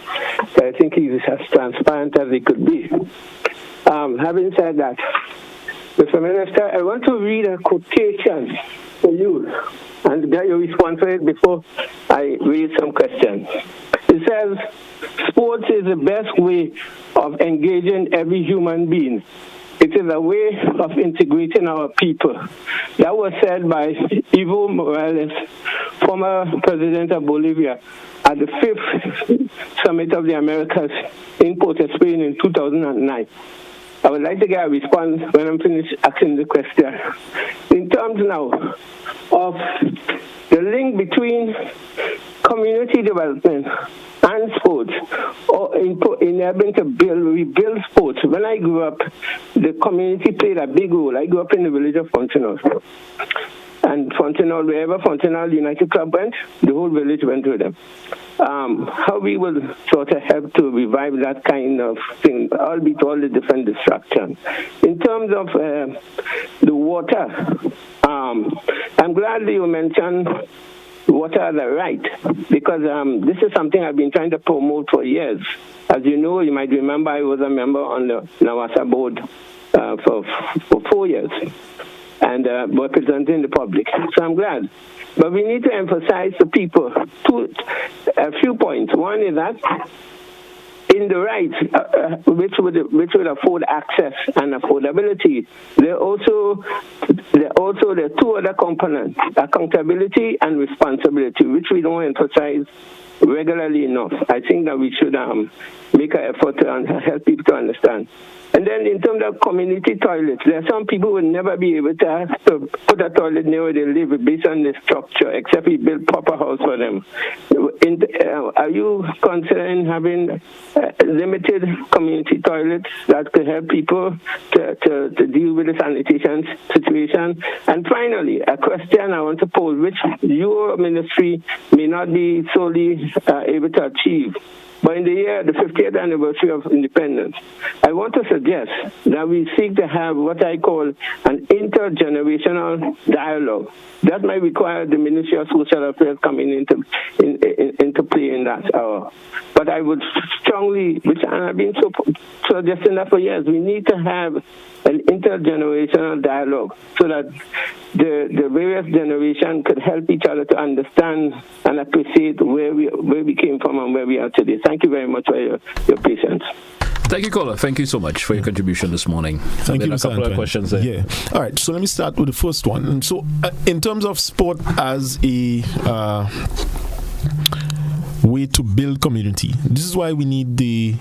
So I think he's as transparent as he could be. Having said that, Mr. Minister, I want to read a quotation for you and get your response to it before I read some questions. It says, "Sports is the best way of engaging every human being. It is a way of integrating our people." That was said by Evo Morales former president of Bolivia at the 5th Summit of the Americas in Port of Spain in 2009. I would like to get a response when I'm finished asking the question. In terms now of the link between community development and sports, or in helping to rebuild sports. When I grew up, the community played a big role. I grew up in the village of Fontenot. And Fontenot, wherever Fontenot United Club went, the whole village went with them. How we will sort of help to revive that kind of thing, albeit all the different distractions. In terms of the water, I'm glad you mentioned water as a right, because this is something I've been trying to promote for years. As you know, you might remember I was a member on the Nawasa board for 4 years and representing the public. So I'm glad. But we need to emphasize to people a few points. One is that in the rights, which would afford access and affordability, there are also the two other components: accountability and responsibility, which we don't emphasize regularly enough. I think that we should make an effort to help people to understand. And then in terms of community toilets, there are some people who will never be able to put a toilet near where they live based on the structure, except we build proper house for them. Are you considering having limited community toilets that could help people to deal with the sanitation situation? And finally, a question I want to pose, which your ministry may not be solely able to achieve. But in the year, the 50th anniversary of independence, I want to suggest that we seek to have what I call an intergenerational dialogue. That might require the Ministry of Social Affairs coming into play in that hour. But I would strongly, and I've been suggesting that for years, we need to have an intergenerational dialogue so that the various generations could help each other to understand and appreciate where we came from and where we are today. Thank you very much for your patience. Thank you, caller. Thank you so much for your contribution this morning. Thank you, a couple of questions there. Yeah. All right. So let me start with the first one. And so, in terms of sport as a way to build community, this is why we need the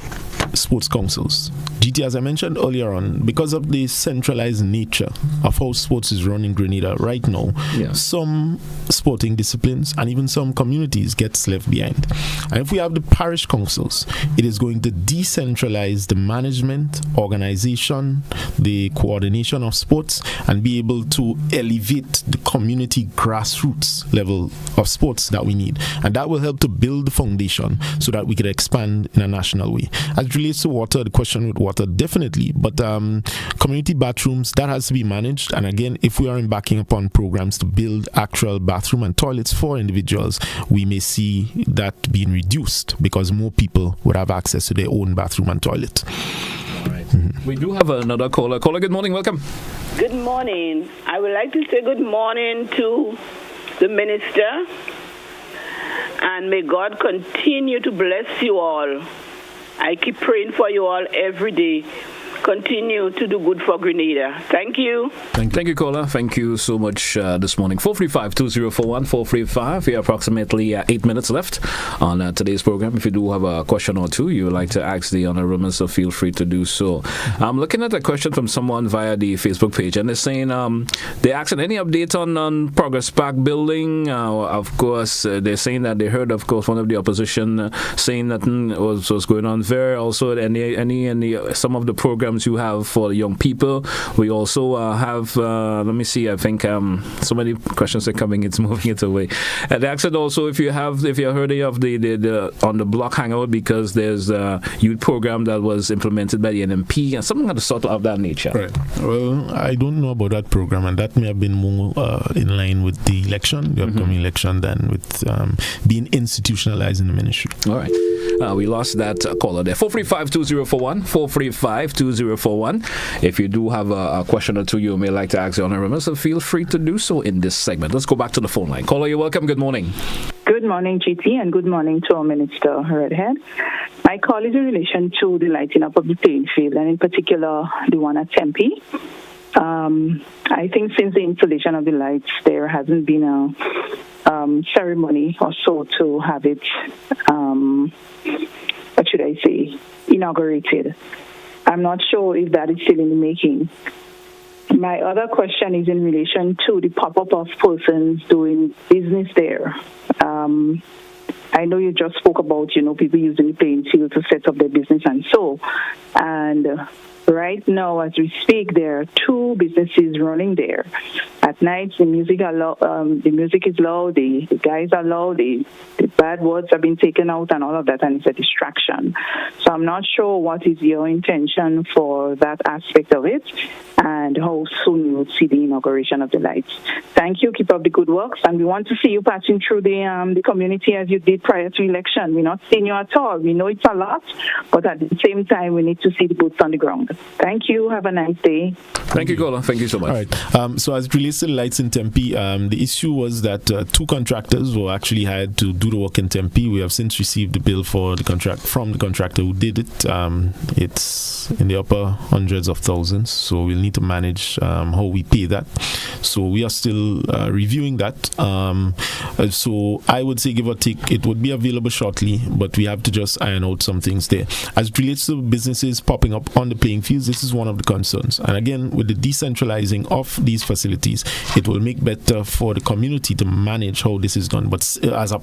sports councils. GT, as I mentioned earlier on, because of the centralized nature of how sports is run in Grenada right now, some sporting disciplines and even some communities gets left behind. And if we have the parish councils, it is going to decentralize the management, organization, the coordination of sports, and be able to elevate the community grassroots level of sports that we need. And that will help to build the foundation so that we can expand in a national way. As it relates to water, the question with water, definitely, but community bathrooms, that has to be managed. And again, if we are embarking upon programs to build actual bathroom and toilets for individuals, we may see that being reduced because more people would have access to their own bathroom and toilet. All right. We do have another caller. Caller, good morning. Welcome. Good morning. I would like to say good morning to the minister, and may God continue to bless you all. I keep praying for you all every day. Continue to do good for Grenada. Thank you. Thank you, caller. Thank you so much this morning. 435-2041, 435. We have approximately 8 minutes left on today's program. If you do have a question or two you would like to ask the Honourable Minister, feel free to do so. I'm looking at a question from someone via the Facebook page, and they're saying they're asking any update on Progress Park building. Of course, they're saying that they heard, of course, one of the opposition saying nothing was going on there. Also, any some of the programs you have for the young people. We also have, let me see, I think so many questions are coming, it's moving it away. And they asked also if you heard of the on the block hangout, because there's a youth program that was implemented by the NMP and something of the sort of that nature. Right. Well, I don't know about that program, and that may have been more in line with the election, the upcoming election, than with being institutionalized in the ministry. All right. We lost that caller there. 435-2041, 435-2041. If you do have a question or two you may like to ask the Honourable Minister, feel free to do so in this segment. Let's go back to the phone line. Caller, you're welcome. Good morning. Good morning, GT, and good morning to our Minister, Redhead. My call is in relation to the lighting up of the playing field, and in particular, the one at Tempe. I think since the installation of the lights, there hasn't been a ceremony or so to have it, what should I say, inaugurated. I'm not sure if that is still in the making. My other question is in relation to the pop-up of persons doing business there. I know you just spoke about, people using the playing field to set up their business and right now, as we speak, there are 2 businesses running there. At night, the music is loud, the guys are loud, the bad words have been taken out and all of that, and it's a distraction. So I'm not sure what is your intention for that aspect of it and how soon you would see the inauguration of the lights. Thank you. Keep up the good works, and we want to see you passing through the community as you did prior to election. We're not seeing you at all. We know it's a lot, but at the same time, we need to see the boots on the ground. Thank you. Have a nice day. Thank you, Gola. Thank you so much. All right. So as it relates to the lights in Tempe, the issue was that 2 contractors were actually hired to do the work in Tempe. We have since received the bill for the contract from the contractor who did it. It's in the upper hundreds of thousands, so we'll need to manage how we pay that. So we are still reviewing that. So I would say, give or take, it would be available shortly, but we have to just iron out some things there. As it relates to businesses popping up on the playing fields, this is one of the concerns. And again, with the decentralizing of these facilities, it will make better for the community to manage how this is done. But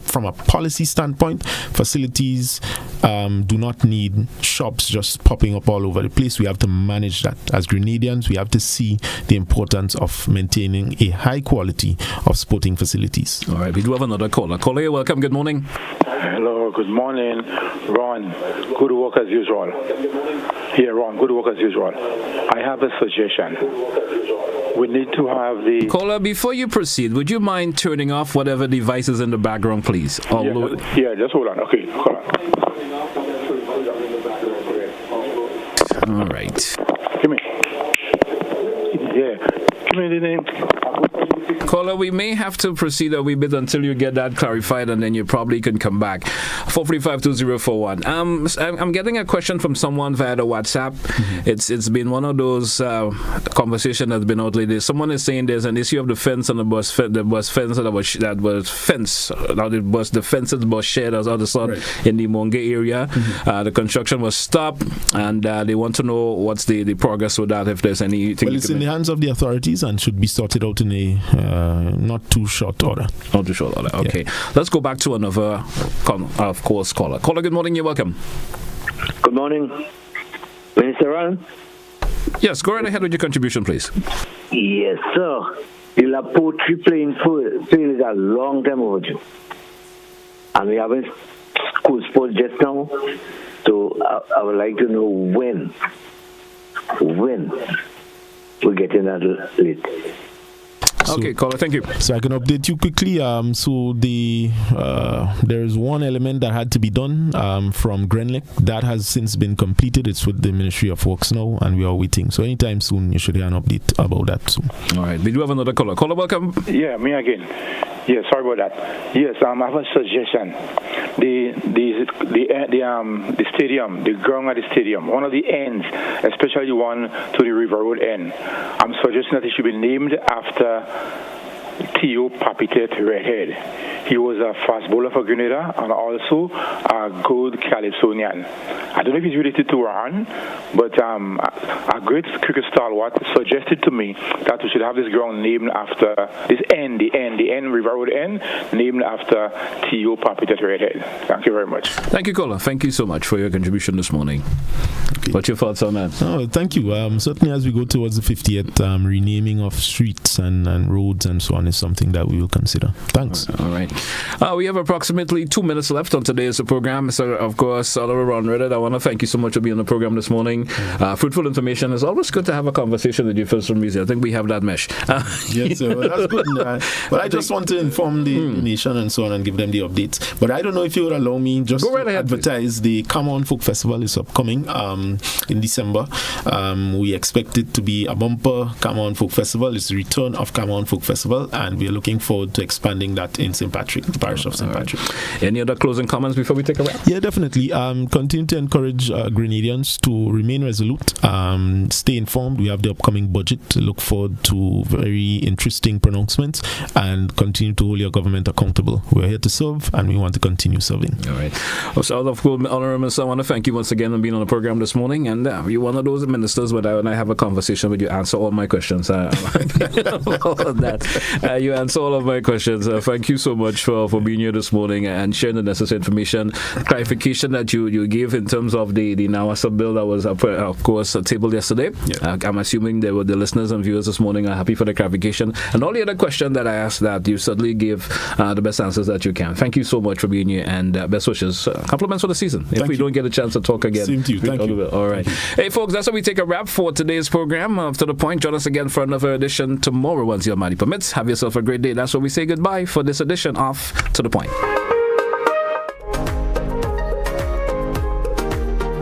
from a policy standpoint, facilities do not need shops just popping up all over the place. We have to manage that. As Grenadians, we have to see the importance of maintaining a high quality of sporting facilities. All right, we do have another caller. Caller, you're welcome. Good morning. Hello, good morning, Ron. Good work as usual. Here, Ron, good work as usual. I have a suggestion. We need to have the... Caller, before you proceed, would you mind turning off whatever device is in the background, please? Yeah, just hold on. Okay, hold on. All right. Give me. Yeah. Give me the name. Caller, we may have to proceed a wee bit until you get that clarified, and then you probably can come back. 435-2041. I'm getting a question from someone via the WhatsApp. Mm-hmm. It's been one of those conversations that's been out lately. Someone is saying there's an issue of the fence on the bus fence that was fenced. Now the fences was shared as other sort in the Monge area. Mm-hmm. The construction was stopped, and they want to know what's the progress with that. If there's anything. Well, it's in the hands of the authorities and should be sorted out in a not too short order. Not too short order. Okay. Yeah. Let's go back to another, of course, caller. Caller, good morning. You're welcome. Good morning, Minister Ron. Yes, go right ahead with your contribution, please. Yes, sir. The La Poultry playing field is a long time overdue. And we haven't school sports just now. So I would like to know when we're getting that late. Okay, caller, thank you. So I can update you quickly. So there is one element that had to be done from Glen. That has since been completed. It's with the Ministry of Works now, and we are waiting. So anytime soon, you should hear an update about that soon. All right. We do have another caller. Caller, welcome. Yeah, me again. Yeah, sorry about that. Yes, I have a suggestion. The stadium, the ground at the stadium, one of the ends, especially one to the River Road end, I'm suggesting that it should be named after Theo Papitet Redhead. He was a fast bowler for Grenada and also a good Calypsonian. I don't know if he's related to Ron, but a great cricket stalwart suggested to me that we should have this ground named after this end, the River Road end, named after Theo Papitet Redhead. Thank you very much. Thank you, caller. Thank you so much for your contribution this morning. Okay. What's your thoughts on that? Oh, thank you. Certainly, as we go towards the 50th, renaming of streets and roads and so on is something that we will consider. Thanks. All right. We have approximately 2 minutes left on today's program. So, of course, Oliver Ron Redhead, I want to thank you so much for being on the program this morning. Fruitful information. It's always good to have a conversation with you for some reason. I think we have that mesh. Yes, sir. Well, that's good. But I just want to inform the nation and so on and give them the updates. But I don't know if you would allow me just to advertise the Come On Folk Festival is upcoming in December. We expect it to be a bumper Come On Folk Festival. It's the return of Come On Folk Festival. and we are looking forward to expanding that in St. Patrick, the parish of St. Patrick. Any other closing comments before we take a wrap? Yeah, definitely. Continue to encourage Grenadians to remain resolute, stay informed. We have the upcoming budget to look forward to very interesting pronouncements, and continue to hold your government accountable. We're here to serve, and we want to continue serving. All right. So, of course, Honourable Minister, I want to thank you once again for being on the program this morning. And you're one of those ministers when I have a conversation with you, answer all my questions. You answer all of my questions. Thank you so much for being here this morning and sharing the necessary information, clarification that you gave in terms of the NAWASA bill that was, of course, tabled yesterday. Yeah. I'm assuming the listeners and viewers this morning are happy for the clarification. And all the other questions that I asked, that you certainly gave the best answers that you can. Thank you so much for being here, and best wishes. Compliments for the season. If we don't get a chance to talk again. Same to you. Thank you. All right. Hey, folks, that's how we take a wrap for today's program of To The Point. Join us again for another edition tomorrow once your money permits. Have yourself a great day. That's where we say goodbye for this edition of To The Point.